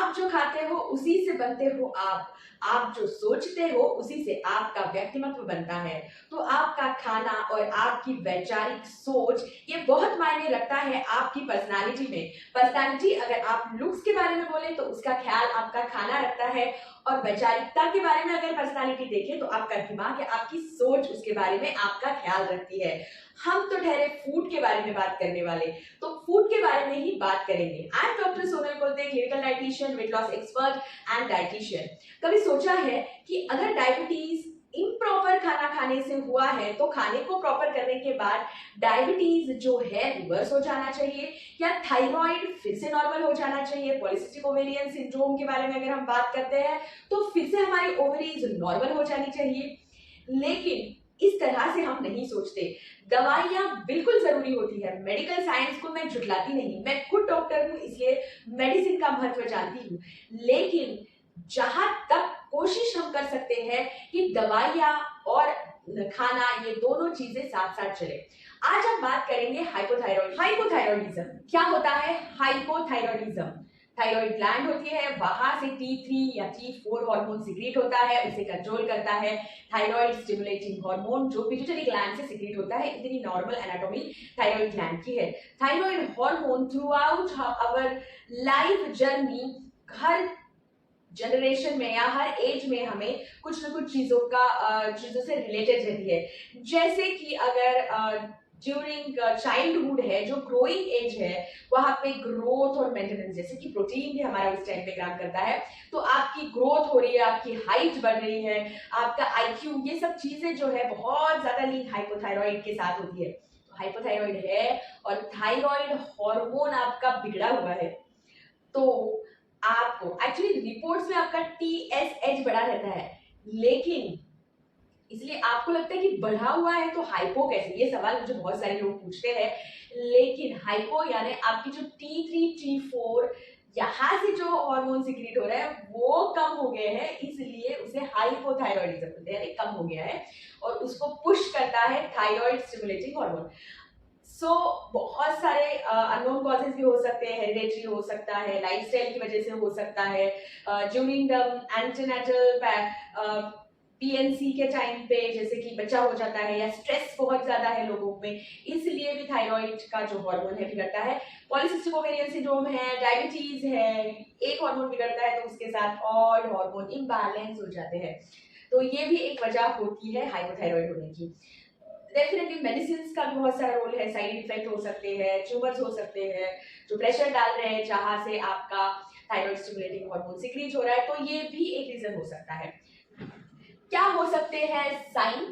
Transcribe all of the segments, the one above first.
आप जो खाते हो उसी से बनते हो आप जो सोचते हो उसी से आपका व्यक्तित्व बनता है। तो आपका खाना और आपकी वैचारिक सोच ये बहुत मायने रखता है आपकी पर्सनालिटी में। पर्सनालिटी अगर आप लुक्स के बारे में बोले तो उसका ख्याल आपका खाना रखता है, और वैचारिकता के बारे में अगर पर्सनालिटी देखें तो आपका दिमाग या आपकी सोच उसके बारे में आपका ख्याल रखती है। हम तो ठहरे फूड के बारे में बात करने वाले, तो फूड के बारे में ही बात करेंगे। I am doctor Sonal Kolte, clinical dietitian, weight loss expert and dietitian. कभी सोचा है कि अगर डायबिटीज इम्प्रॉपर खाना खाने से हुआ है तो खाने को प्रॉपर करने के बाद डायबिटीज जो है रिवर्स हो जाना चाहिए, या थायराइड फिर से नॉर्मल हो जाना चाहिए? पॉलिसिस्टिक ओवेरियन सिंड्रोम के बारे में अगर हम बात करते हैं तो फिर से हमारी ओवरीज नॉर्मल हो जानी चाहिए। लेकिन इस तरह से हम नहीं सोचते। दवाइयां बिल्कुल जरूरी होती है, मेडिकल साइंस को मैं झुठलाती नहीं, मैं खुद डॉक्टर हूं इसलिए मेडिसिन का महत्व जानती हूँ। लेकिन जहां तक कोशिश हम कर सकते हैं कि दवाइयां और खाना ये दोनों चीजें साथ साथ चले। आज हम बात करेंगे हाइपोथायरॉयडिज्म। क्या होता है हाइपोथायरॉयडिज्म? थायराइड ग्लैंड होती है, वहां से T3 या T4 हार्मोन सिक्रीट होता है, उसे कंट्रोल करता है थायराइड स्टिमुलेटिंग हार्मोन जो पिट्यूटरी ग्लैंड से सिक्रीट होता है। इतनी नॉर्मल एनाटॉमी थायराइड ग्लैंड की है। Thyroid hormone throughout our life journey हर जनरेशन में या हर एज में हमें कुछ न कुछ चीजों से रिलेटेड रहती है। जैसे कि अगर ड्यूरिंग चाइल्डहुड है, जो ग्रोइंग एज है, वहां पे ग्रोथ और मेंटेनेंस, जैसे कि प्रोटीन भी हमारा उस टाइम पे काम करता है, तो आपकी ग्रोथ हो रही है, आपकी हाइट बढ़ रही है, आपका आईक्यू, ये सब चीजें जो है बहुत ज्यादा लिंक हाइपोथायरॉइड के साथ होती है। तो हाइपोथायरॉइड है और थायराइड हार्मोन आपका बिगड़ा हुआ है, तो आपको एक्चुअली रिपोर्ट्स में आपका TSH बढ़ा रहता है, लेकिन इसलिए आपको लगता है कि बढ़ा हुआ है तो हाइपो कैसे? ये सवाल मुझे बहुत सारे लोग पूछते हैं। लेकिन हाइपो यानी आपकी जो T3 T4 यहाँ से जो हार्मोन सिक्रीट हो रहा है वो कम हो गए हैं, इसलिए उसे हाइपोथायरॉयडिज्म बोलते हैं, कम हो गया है, और उसको पुश करता है थायराइड स्टिमुलेटिंग हार्मोन। बहुत सारे अननोन कॉजेज भी हो सकते हैं, हेरिडेटरी हो सकता है, लाइफस्टाइल की वजह से हो सकता है, ड्यूरिंग द एंटीनेटल PNC के टाइम पे जैसे कि बच्चा हो जाता है, या स्ट्रेस बहुत ज्यादा है लोगों में, इसलिए भी थायराइड का जो हार्मोन है बिगड़ता है। पॉलिसिस्टिक ओवेरियन सिंड्रोम है, डायबिटीज है, एक हार्मोन बिगड़ता है तो उसके साथ और हार्मोन इम्बैलेंस हो जाते हैं, तो ये भी एक वजह होती है हाइपोथायरॉइड होने की। डेफिनेटली मेडिसिन का भी बहुत सारा रोल है, साइड इफेक्ट हो सकते हैं, ट्यूमर्स हो सकते हैं जो प्रेशर डाल रहे हैं जहां से आपका थायराइड स्टिमुलेटिंग हार्मोन सिक्रीट हो रहा है, तो ये भी एक रीजन हो सकता है। क्या हो सकते हैं साइन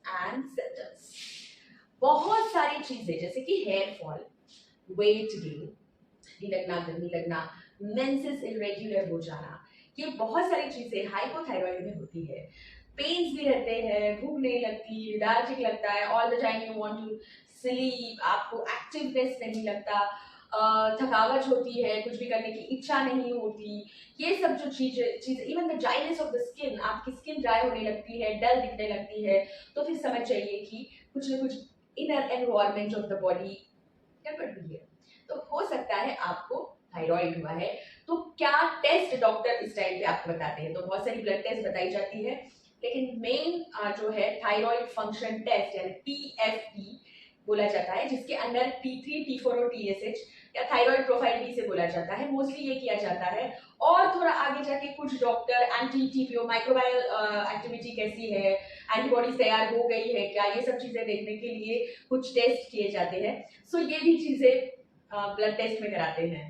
एंड सिम्टम्स? बहुत सारी चीजें जैसे कि हेयर फॉल, वेट गेन, लगना, गर्मी लगना, मेंसेस इरेगुलर हो जाना, ये बहुत सारी चीजें हाइपोथायरॉइड में होती है। पेन्स भी रहते हैं, भूख नहीं लगती, लेथार्जिक लगता है, all the time you want to sleep, आपको एक्टिवनेस नहीं लगता, थकावट होती है, कुछ भी करने की इच्छा नहीं होती, ये सब जो चीज even the dryness of the skin, आपकी स्किन ड्राई होने लगती है, डल दिखने लगती है, तो फिर समझ जाइए कि कुछ न कुछ inner environment of the body गड़बड़ हुई है, तो हो सकता है आपको थायराइड हुआ है। तो क्या टेस्ट डॉक्टर इस टाइम पे आपको बताते हैं? तो बहुत सारी ब्लड टेस्ट बताई जाती है, लेकिन मेन जो है थायराइड फंक्शन टेस्ट यानी TFT बोला जाता है, जिसके अंदर T3 T4 और TSH या थायराइड प्रोफाइल भी से बोला जाता है, मोस्टली ये किया जाता है। और थोड़ा आगे जाके कुछ doctor anti TPO microbial activity कैसी है, एंटीबॉडीज तैयार हो गई है क्या, ये सब चीजें देखने के लिए कुछ टेस्ट किए जाते हैं। सो ये भी चीजें ब्लड टेस्ट में कराते हैं।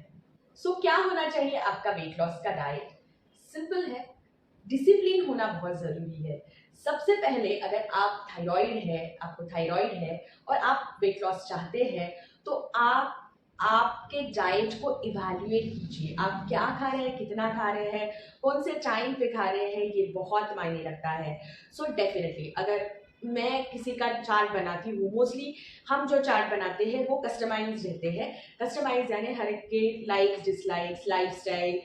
सो क्या होना चाहिए आपका वेट लॉस का डाइट? सिंपल है, डिसिप्लिन होना बहुत जरूरी है। सबसे पहले अगर आप आपको थायराइड है और आप वेट लॉस चाहते हैं, तो आप आपके डाइट को इवैल्यूएट कीजिए। आप क्या खा रहे हैं, कितना खा रहे हैं, कौन से टाइम पे खा रहे हैं, ये बहुत मायने रखता है। सो डेफिनेटली अगर मैं किसी का चार्ट बनाती हूँ, मोस्टली हम जो चार्ट बनाते हैं वो कस्टमाइज रहते हैं। कस्टमाइज यानी हर एक के लाइक्स, डिसलाइक्स, लाइफस्टाइल,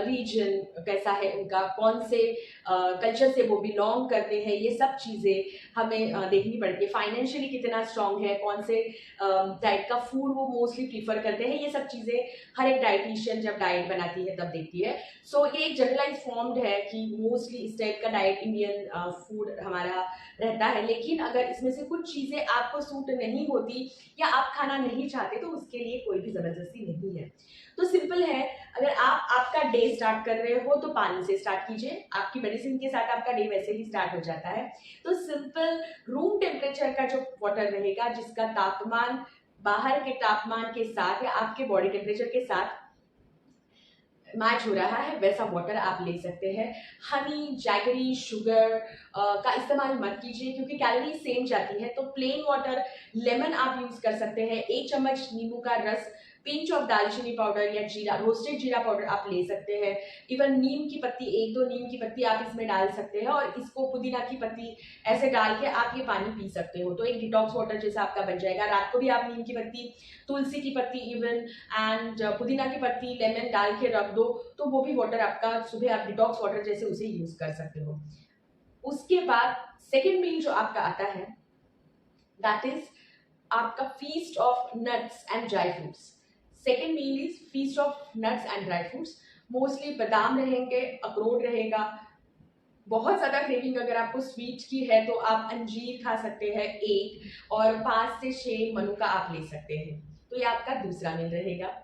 रीजन कैसा है उनका, कौन से कल्चर से वो बिलोंग करते हैं, ये सब चीज़ें हमें देखनी पड़ती है। फाइनेंशियली कितना स्ट्रांग है, कौन से टाइप का फूड वो मोस्टली प्रीफर करते हैं, ये सब चीज़ें हर एक डाइटिशियन जब डाइट बनाती है तब देखती है। सो ये एक जनरलाइज फॉर्म्ड है कि मोस्टली इस टाइप का डाइट इंडियन फूड हमारा रहता है। लेकिन अगर इसमें से कुछ चीज़ें आपको सूट नहीं होती या आप खाना नहीं चाहते तो उसके लिए कोई भी ज़बरदस्ती नहीं है। तो सिंपल है, अगर आप आपका डे स्टार्ट कर रहे हो तो पानी से स्टार्ट कीजिए, आपकी मेडिसिन के साथ आपका डे वैसे ही स्टार्ट हो जाता है। तो सिंपल रूम टेम्परेचर का जो वाटर रहेगा, जिसका तापमान बाहर के तापमान के साथ या आपके बॉडी टेम्परेचर के साथ मैच हो रहा है, वैसा वाटर आप ले सकते हैं। हनी, जैगरी, शुगर का इस्तेमाल मत कीजिए क्योंकि कैलोरी सेम जाती है। तो प्लेन वाटर, लेमन आप यूज कर सकते हैं, 1 चम्मच नींबू का रस, पिंच ऑफ दालचीनी पाउडर या जीरा, रोस्टेड जीरा पाउडर आप ले सकते हैं। इवन नीम की पत्ती, 1-2 नीम की पत्ती आप इसमें डाल सकते हैं और इसको पुदीना की पत्ती ऐसे डाल के आप ये पानी पी सकते हो। तो एक डिटॉक्स वाटर जैसा आपका बन जाएगा। रात को भी आप नीम की पत्ती, तुलसी की पत्ती इवन एंड पुदीना की पत्ती, लेमन डाल के रख दो तो वो भी वाटर आपका सुबह आप डिटॉक्स वाटर जैसे उसे यूज कर सकते हो। उसके बाद सेकेंड मील जो आपका आता है दैट इज आपका feast of nuts and dry fruits. Second meal is feast of nuts and dry fruits. Mostly बादाम रहेंगे, अखरोट रहेगा। बहुत ज्यादा क्रेविंग अगर आपको स्वीट की है तो आप अंजीर खा सकते हैं 1 और 5 से 6 मनुका आप ले सकते हैं। तो ये आपका दूसरा मील रहेगा।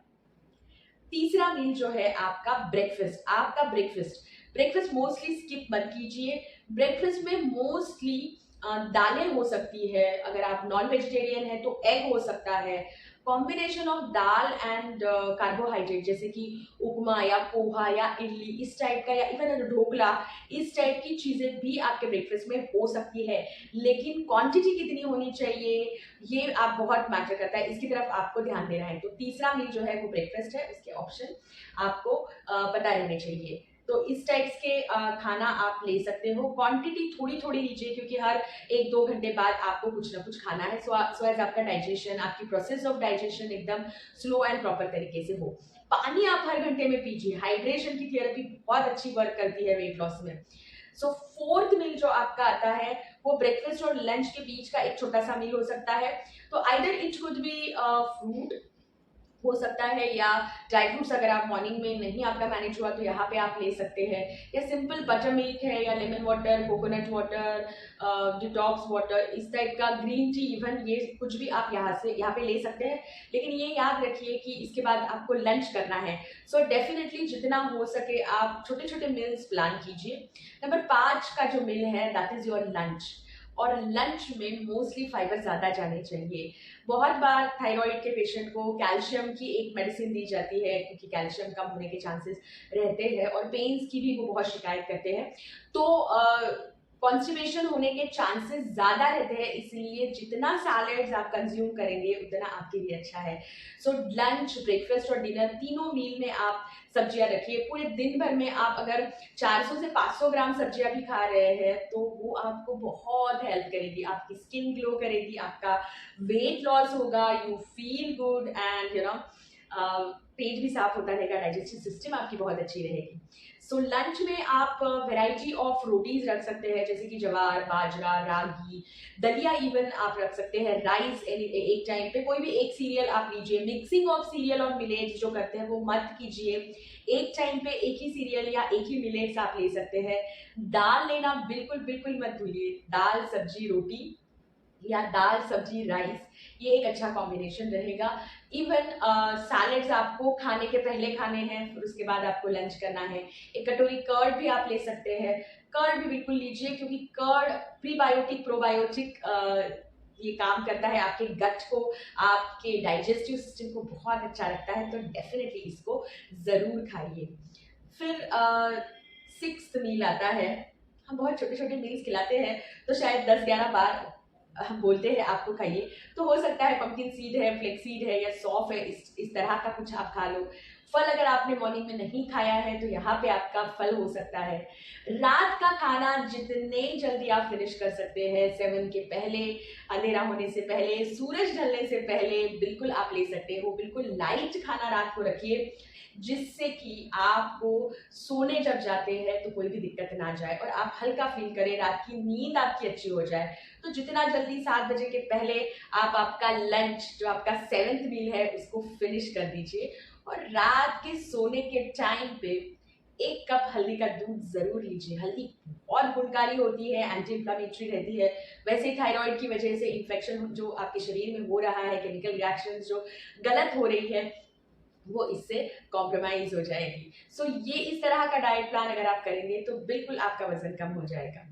तीसरा मील जो है आपका ब्रेकफास्ट। आपका ब्रेकफास्ट मोस्टली स्किप मत कीजिए। ब्रेकफास्ट में मोस्टली दालें हो सकती है, अगर आप नॉन वेजिटेरियन है तो एग हो सकता है। Combination of dal and carbohydrate जैसे कि उपमा या पोहा या इडली इस टाइप का, या इवन ढोकला, इस टाइप की चीजें भी आपके ब्रेकफास्ट में हो सकती है। लेकिन क्वांटिटी कितनी होनी चाहिए ये आप बहुत मैटर करता है, इसकी तरफ आपको ध्यान देना है। तो तीसरा मील जो है वो ब्रेकफास्ट है, उसके ऑप्शन आपको पता रहने चाहिए। तो इस टाइप्स के खाना आप ले सकते हो। क्वांटिटी थोड़ी थोड़ी लीजिए क्योंकि हर 1-2 घंटे बाद आपको कुछ ना कुछ खाना है, सो एज आपका डाइजेशन, आपकी प्रोसेस ऑफ डाइजेशन एकदम स्लो एंड प्रॉपर तरीके से हो। पानी आप हर घंटे में पीजिए। हाइड्रेशन की थेरेपी बहुत अच्छी वर्क करती है वेट लॉस में। सो फोर्थ मील जो आपका आता है वो ब्रेकफास्ट और लंच के बीच का एक छोटा सा मील हो सकता है। तो either it could be fruit हो सकता है या ड्राई फ्रूट्स, अगर आप मॉर्निंग में नहीं आपका मैनेज हुआ तो यहाँ पे आप ले सकते हैं, या सिंपल बटर मिल्क है या lemon water, coconut water, detox water, इस टाइप का ग्रीन टी, इवन ये कुछ भी आप यहाँ पे ले सकते हैं। लेकिन ये याद रखिए कि इसके बाद आपको लंच करना है। सो डेफिनेटली जितना हो सके आप छोटे छोटे मील्स प्लान कीजिए। नंबर 5 का जो मील है दैट इज योर लंच। और लंच में मोस्टली फाइबर ज़्यादा जाने चाहिए। बहुत बार थायराइड के पेशेंट को कैल्शियम की एक मेडिसिन दी जाती है क्योंकि कैल्शियम कम होने के चांसेस रहते हैं, और पेन्स की भी वो बहुत शिकायत करते हैं। तो कॉन्स्टिपेशन होने के चांसेस ज़्यादा रहते हैं, इसलिए जितना सैलेड्स आप कंज्यूम करेंगे उतना आपके लिए अच्छा है। सो लंच, ब्रेकफास्ट और डिनर तीनों मील में आप सब्जियां रखिए। पूरे दिन भर में आप अगर 400 से 500 ग्राम सब्जियां भी खा रहे हैं तो वो आपको बहुत हेल्प करेगी, आपकी स्किन ग्लो करेगी, आपका वेट लॉस होगा, यू फील गुड एंड पेट भी साफ होता रहेगा, डाइजेस्टिव सिस्टम आपकी बहुत अच्छी रहेगी। सो लंच में आप वैरायटी ऑफ रोटीज रख सकते हैं जैसे कि जवार, बाजरा, रागी, दलिया इवन आप रख सकते हैं, राइस एक टाइम पे कोई भी एक सीरियल आप लीजिए। मिक्सिंग ऑफ सीरियल और मिलेट्स जो करते हैं वो मत कीजिए। एक टाइम पे एक ही सीरियल या एक ही मिलेट्स आप ले सकते हैं। दाल लेना बिल्कुल बिल्कुल मत भूलिए। दाल सब्जी रोटी या दाल सब्जी राइस, ये एक अच्छा कॉम्बिनेशन रहेगा। इवन सैलेड्स आपको खाने के पहले खाने हैं, फिर उसके बाद आपको लंच करना है। एक कटोरी कर्ड भी आप ले सकते हैं, कर्ड भी बिल्कुल लीजिए क्योंकि कर्ड प्रीबायोटिक प्रोबायोटिक ये काम करता है, आपके गट को, आपके डाइजेस्टिव सिस्टम को बहुत अच्छा रखता है। तो डेफिनेटली इसको जरूर खाइए। फिर 6th मील आता है। हम बहुत छोटे छोटे मील्स खिलाते हैं तो शायद 10-11 बार हम बोलते हैं आपको खाइए, तो हो सकता है पंपकिन सीड है, फ्लेक्स सीड है या सौंफ है, इस तरह का कुछ आप खा लो। फल अगर आपने मॉर्निंग में नहीं खाया है तो यहाँ पे आपका फल हो सकता है। रात का खाना जितने जल्दी आप फिनिश कर सकते हैं, 7 के पहले, अंधेरा होने से पहले, सूरज ढलने से पहले बिल्कुल आप ले सकते हो। बिल्कुल लाइट खाना रात को रखिए, जिससे कि आपको सोने जब जाते हैं तो कोई भी दिक्कत ना जाए और आप हल्का फील करें, रात की नींद आपकी अच्छी हो जाए। तो जितना जल्दी 7 बजे के पहले आप आपका लंच, जो आपका 7th मील है, उसको फिनिश कर दीजिए। और रात के सोने के टाइम पे 1 कप हल्दी का दूध जरूर लीजिए। हल्दी बहुत गुणकारी होती है, एंटी इंफ्लेमेटरी रहती है। वैसे थायराइड की वजह से इन्फेक्शन जो आपके शरीर में हो रहा है, केमिकल रिएक्शंस जो गलत हो रही है, वो इससे कॉम्प्रोमाइज हो जाएगी। सो ये इस तरह का डाइट प्लान अगर आप करेंगे तो बिल्कुल आपका वजन कम हो जाएगा।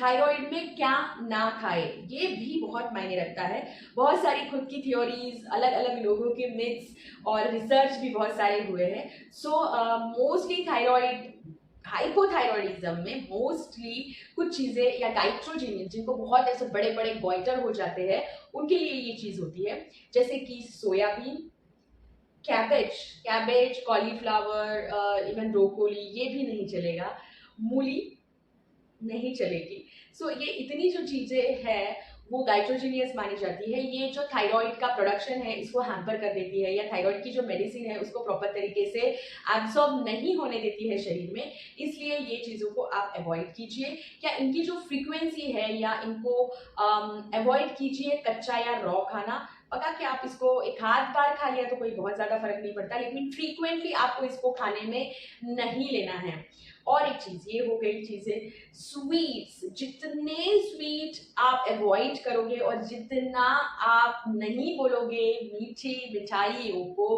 थायराइड में क्या ना खाए, ये भी बहुत मायने रखता है। बहुत सारी खुद की थ्योरीज, अलग अलग लोगों के मिथ्स और रिसर्च भी बहुत सारे हुए हैं। सो मोस्टली थायराइड, हाइपोथायरॉयडिज्म में मोस्टली कुछ चीजें या गाइट्रोजिनियन, जिनको बहुत ऐसे बड़े बड़े गॉइटर हो जाते हैं, उनके लिए ये चीज होती है। जैसे कि soybean, cabbage, cauliflower, even broccoli, ये भी नहीं चलेगा। मूली नहीं चलेगी। सो ये इतनी जो चीजें हैं वो गाइट्रोजिनियस मानी जाती है। ये जो थायराइड का प्रोडक्शन है इसको हैम्पर कर देती है, या थायराइड की जो मेडिसिन है उसको प्रॉपर तरीके से एब्सॉर्ब नहीं होने देती है शरीर में। इसलिए ये चीज़ों को आप अवॉइड कीजिए, या इनकी जो फ्रीक्वेंसी है या इनको अवॉइड कीजिए। कच्चा या रॉ खाना, पका के आप इसको एक आध बार खा लिया तो कोई बहुत ज़्यादा फर्क नहीं पड़ता, लेकिन फ्रीक्वेंटली आपको इसको खाने में नहीं लेना है। और एक चीज़ ये हो गई चीज़ें, स्वीट्स, जितने स्वीट आप अवॉइड करोगे और जितना आप नहीं बोलोगे मीठी मिठाइयों को,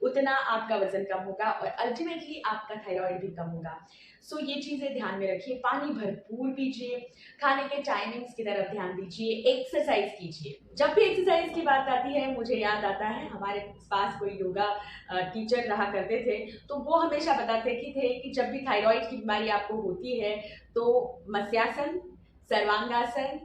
उतना आपका वजन कम होगा और अल्टीमेटली आपका थायराइड भी कम होगा। सो ये चीज़ें ध्यान में रखिए। पानी भरपूर पीजिए, खाने के टाइमिंग्स की तरफ ध्यान दीजिए, एक्सरसाइज कीजिए। जब भी एक्सरसाइज की बात आती है मुझे याद आता है हमारे पास कोई योगा टीचर रहा करते थे, तो वो हमेशा बताते थे कि जब भी थायराइड की बीमारी आपको होती है तो मत्स्यासन, सर्वांगासन,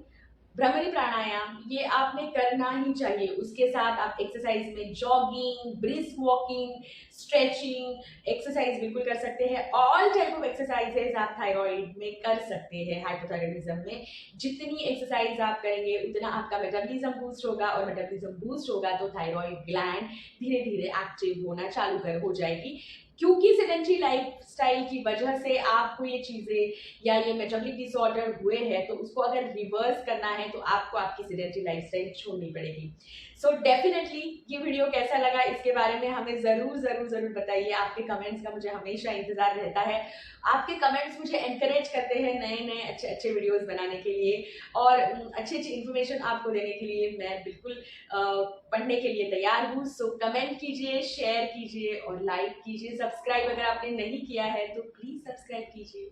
भ्रमरी प्राणायाम, ये आपने करना ही चाहिए। उसके साथ आप एक्सरसाइज में jogging, brisk walking, stretching exercise बिल्कुल कर सकते हैं। ऑल टाइप ऑफ एक्सरसाइजेज आप थायराइड में कर सकते हैं। हाइपोथायराइडिज्म में जितनी एक्सरसाइज आप करेंगे उतना आपका मेटाबॉलिज्म बूस्ट होगा, और मेटाबॉलिज्म बूस्ट होगा तो थायराइड ग्लैंड धीरे धीरे एक्टिव होना चालू हो जाएगी। क्योंकि सेडेंटरी लाइफस्टाइल की वजह से आपको ये चीजें या ये मेटाबॉलिक डिसऑर्डर हुए हैं, तो उसको अगर रिवर्स करना है तो आपको आपकी सेडेंटरी लाइफस्टाइल छोड़नी पड़ेगी। सो डेफिनेटली ये वीडियो कैसा लगा इसके बारे में हमें जरूर जरूर जरूर बताइए। आपके कमेंट्स का मुझे हमेशा इंतजार रहता है। आपके कमेंट्स मुझे एनकरेज करते हैं नए नए अच्छे अच्छे वीडियोस बनाने के लिए, और अच्छी अच्छी इन्फॉर्मेशन आपको देने के लिए मैं बिल्कुल पढ़ने के लिए तैयार हूँ। सो कमेंट कीजिए, शेयर कीजिए और लाइक कीजिए। सब्सक्राइब अगर आपने नहीं किया है तो प्लीज सब्सक्राइब कीजिए।